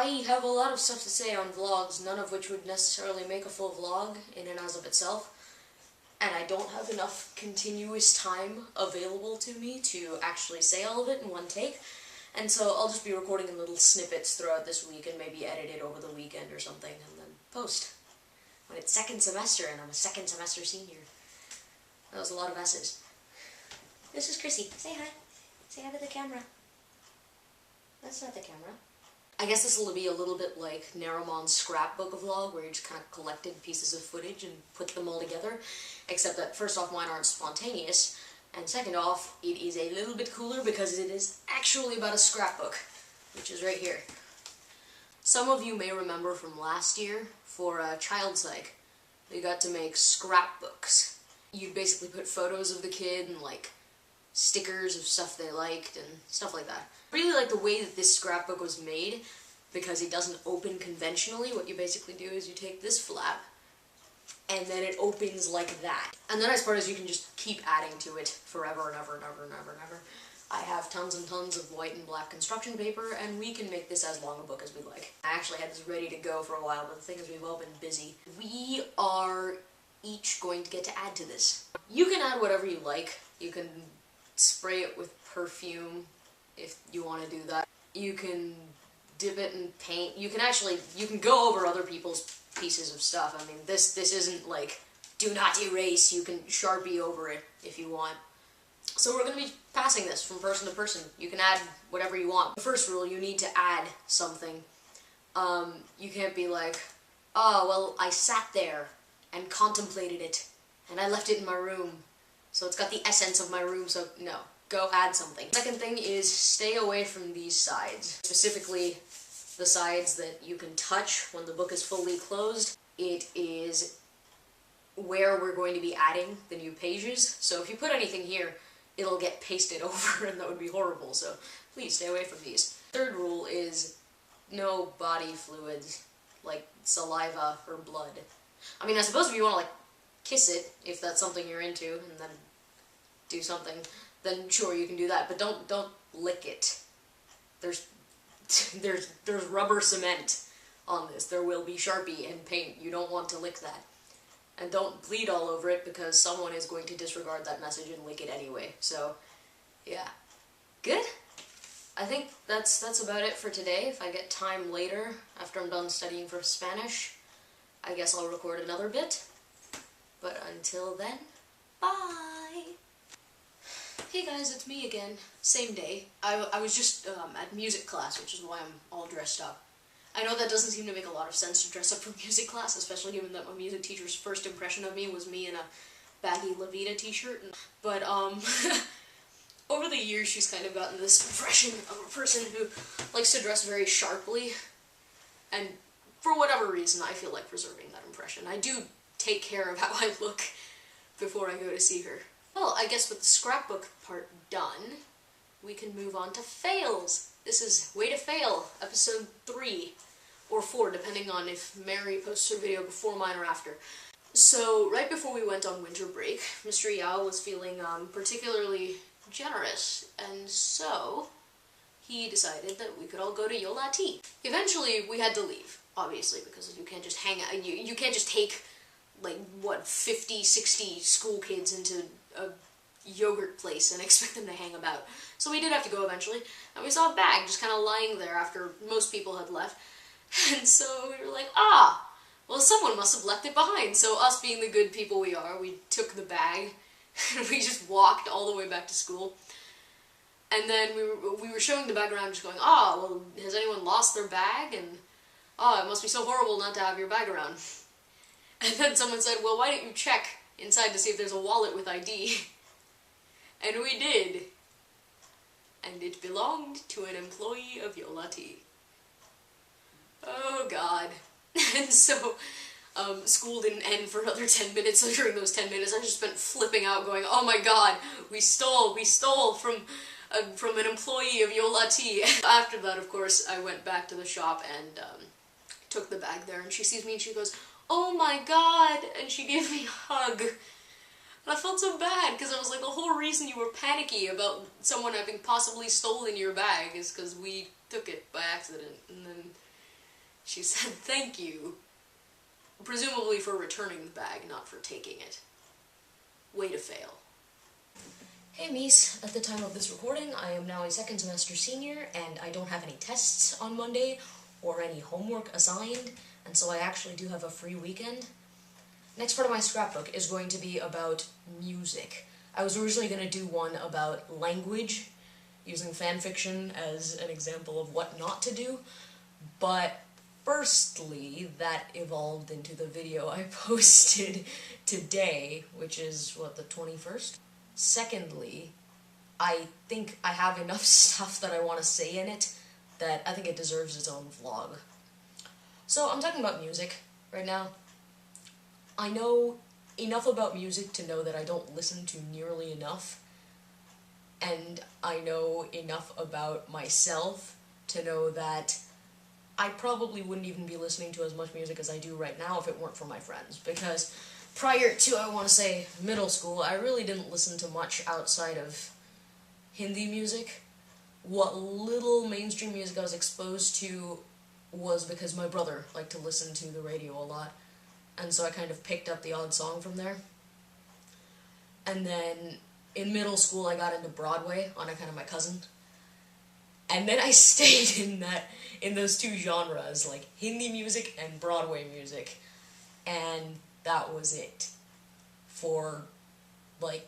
I have a lot of stuff to say on vlogs, none of which would necessarily make a full vlog in and as of itself. And I don't have enough continuous time available to me to actually say all of it in one take. And so I'll just be recording in little snippets throughout this week and maybe edit it over the weekend or something and then post. When it's second semester and I'm a second semester senior. That was a lot of S's. This is Chrissy. Say hi. Say hi to the camera. That's not the camera. I guess this will be a little bit like Naramon's Scrapbook vlog, where you just kind of collected pieces of footage and put them all together, except that first off, mine aren't spontaneous, and second off, it is a little bit cooler because it is actually about a scrapbook, which is right here. Some of you may remember from last year, for Child Psych, we got to make scrapbooks. You basically put photos of the kid and like stickers of stuff they liked and stuff like that. I really like the way that this scrapbook was made because it doesn't open conventionally. What you basically do is you take this flap and then it opens like that. And the nice part is you can just keep adding to it forever and ever and ever and ever and ever. I have tons and tons of white and black construction paper and we can make this as long a book as we like. I actually had this ready to go for a while, but the thing is we've all been busy. We are each going to get to add to this. You can add whatever you like. You can spray it with perfume if you want to do that. You can dip it in paint. You can go over other people's pieces of stuff. I mean, this isn't like, do not erase. You can Sharpie over it if you want. So we're going to be passing this from person to person. You can add whatever you want. The first rule, you need to add something. You can't be like, oh, well, I sat there and contemplated it, and I left it in my room. So it's got the essence of my room, so no. Go add something. Second thing is stay away from these sides. Specifically, the sides that you can touch when the book is fully closed. It is where we're going to be adding the new pages. So if you put anything here, it'll get pasted over and that would be horrible. So please stay away from these. Third rule is no body fluids, like saliva or blood. I mean, I suppose if you want to like kiss it, if that's something you're into, and then do something, then sure, you can do that, but don't lick it. There's rubber cement on this. There will be Sharpie and paint. You don't want to lick that. And don't bleed all over it because someone is going to disregard that message and lick it anyway. So, yeah. Good? I think that's about it for today. If I get time later, after I'm done studying for Spanish, I guess I'll record another bit. But until then, bye! Hey guys, it's me again. Same day. I was just at music class, which is why I'm all dressed up. I know that doesn't seem to make a lot of sense to dress up for music class, especially given that my music teacher's first impression of me was me in a baggy La Vida t-shirt. But, over the years she's kind of gotten this impression of a person who likes to dress very sharply. And for whatever reason, I feel like preserving that impression. I do take care of how I look before I go to see her. Well, I guess with the scrapbook part done, we can move on to fails. This is Way to Fail, episode 3, or 4, depending on if Mary posts her video before mine or after. So, right before we went on winter break, Mr. Yao was feeling particularly generous, and so he decided that we could all go to Yola Tea. Eventually, we had to leave, obviously, because you can't just hang out, you can't just take, like, what, 50, 60 school kids into a yogurt place and expect them to hang about. So we did have to go eventually, and we saw a bag just kind of lying there after most people had left, and so we were like, well, someone must have left it behind. So us being the good people we are, we took the bag, and we just walked all the way back to school, and then we were showing the bag around just going, well, has anyone lost their bag? And, it must be so horrible not to have your bag around. And then someone said, well, why don't you check inside to see if there's a wallet with ID? And we did. And it belonged to an employee of Yola Tea. Oh god. And so, school didn't end for another 10 minutes, so during those 10 minutes I just spent flipping out going, oh my god, we stole from an employee of Yola Tea. After that, of course, I went back to the shop and took the bag there, and she sees me and she goes, oh my god, and she gave me a hug. And I felt so bad, because I was like, the whole reason you were panicky about someone having possibly stolen your bag is because we took it by accident. And then She said thank you, presumably for returning the bag, not for taking it. Way to fail. Hey Mies, at the time of this recording, I am now a second semester senior, and I don't have any tests on Monday, or any homework assigned, and so I actually do have a free weekend. Next part of my scrapbook is going to be about music. I was originally going to do one about language, using fanfiction as an example of what not to do, but firstly, that evolved into the video I posted today, which is, what, the 21st? Secondly, I think I have enough stuff that I want to say in it that I think it deserves its own vlog. So, I'm talking about music right now. I know enough about music to know that I don't listen to nearly enough, and I know enough about myself to know that I probably wouldn't even be listening to as much music as I do right now if it weren't for my friends, because prior to, I want to say, middle school, I really didn't listen to much outside of Hindi music. What little mainstream music I was exposed to was because my brother liked to listen to the radio a lot, and so I kind of picked up the odd song from there. And then in middle school I got into Broadway on account of my cousin. And then I stayed in those two genres, like Hindi music and Broadway music. And that was it for, like,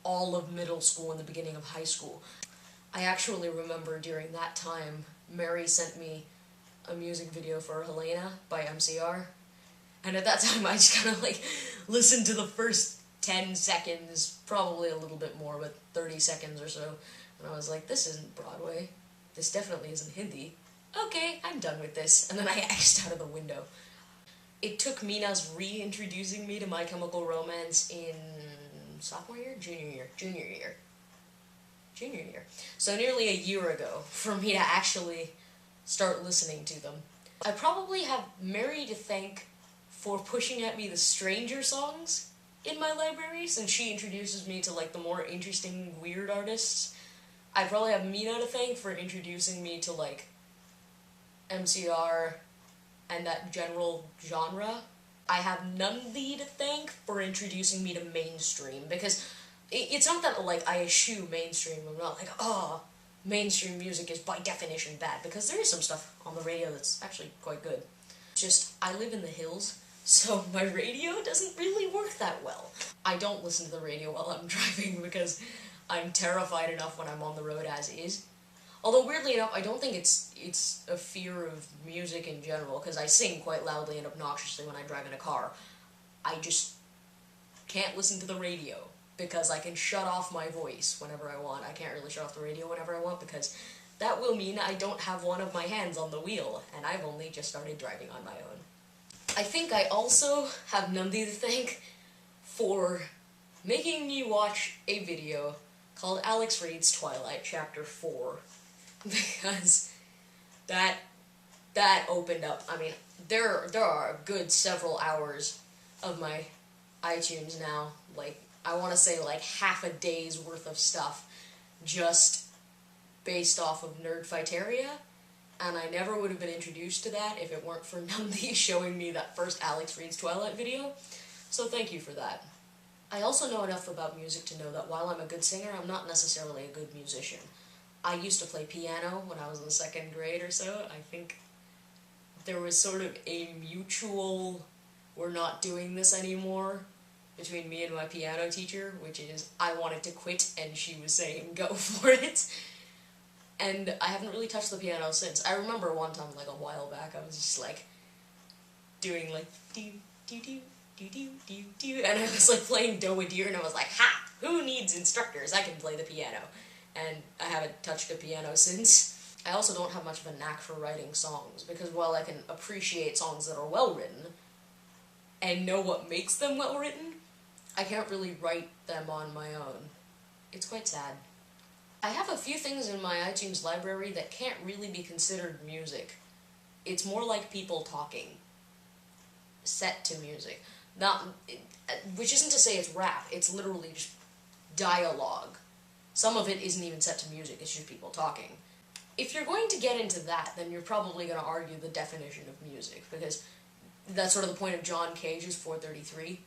all of middle school and the beginning of high school. I actually remember during that time, Mary sent me a music video for Helena by MCR. And at that time, I just kind of, like, listened to the first 10 seconds, probably a little bit more, but 30 seconds or so. And I was like, this isn't Broadway. This definitely isn't Hindi. Okay, I'm done with this. And then I X'd out of the window. It took Mina's reintroducing me to My Chemical Romance in sophomore year? Junior year. So nearly a year ago for me to actually start listening to them. I probably have Mary to thank for pushing at me the Stranger songs in my library, since she introduces me to, like, the more interesting, weird artists. I probably have Mina to thank for introducing me to, like, MCR and that general genre. I have Nandi to thank for introducing me to mainstream, because it's not that, like, I eschew mainstream. I'm not like, oh, mainstream music is by definition bad, because there is some stuff on the radio that's actually quite good. It's just, I live in the hills, so my radio doesn't really work that well. I don't listen to the radio while I'm driving because I'm terrified enough when I'm on the road as is. Although, weirdly enough, I don't think it's a fear of music in general, because I sing quite loudly and obnoxiously when I drive in a car. I just can't listen to the radio, because I can shut off my voice whenever I want. I can't really shut off the radio whenever I want, because that will mean I don't have one of my hands on the wheel, and I've only just started driving on my own. I think I also have Nandi to thank for making me watch a video called Alex Reed's Twilight Chapter 4, because that opened up. I mean, there are a good several hours of my iTunes now, like, I want to say like half a day's worth of stuff just based off of Nerdfighteria, and I never would have been introduced to that if it weren't for Nandi showing me that first Alex Reed's Twilight video, so thank you for that. I also know enough about music to know that while I'm a good singer, I'm not necessarily a good musician. I used to play piano when I was in the 2nd grade or so. I think there was sort of a mutual, we're not doing this anymore, between me and my piano teacher, which is, I wanted to quit and she was saying, go for it. And I haven't really touched the piano since. I remember one time, like a while back, I was just like, doing like, do, do, do, do, do, do, do, and I was like playing Do a Deer, and I was like, ha! Who needs instructors? I can play the piano. And I haven't touched a piano since. I also don't have much of a knack for writing songs, because while I can appreciate songs that are well written, and know what makes them well written, I can't really write them on my own. It's quite sad. I have a few things in my iTunes library that can't really be considered music. It's more like people talking, set to music. Which isn't to say it's rap, it's literally just dialogue. Some of it isn't even set to music, it's just people talking. if you're going to get into that, then you're probably going to argue the definition of music, because that's sort of the point of John Cage's 4:33,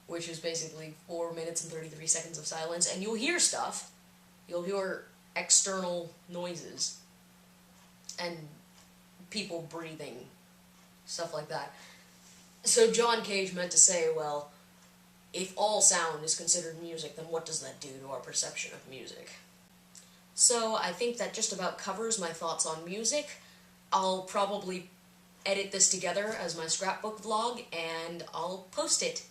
which is basically 4 minutes and 33 seconds of silence, and you'll hear stuff. You'll hear external noises, and people breathing, stuff like that. So John Cage meant to say, well, if all sound is considered music, then what does that do to our perception of music? So I think that just about covers my thoughts on music. I'll probably edit this together as my scrapbook vlog, and I'll post it.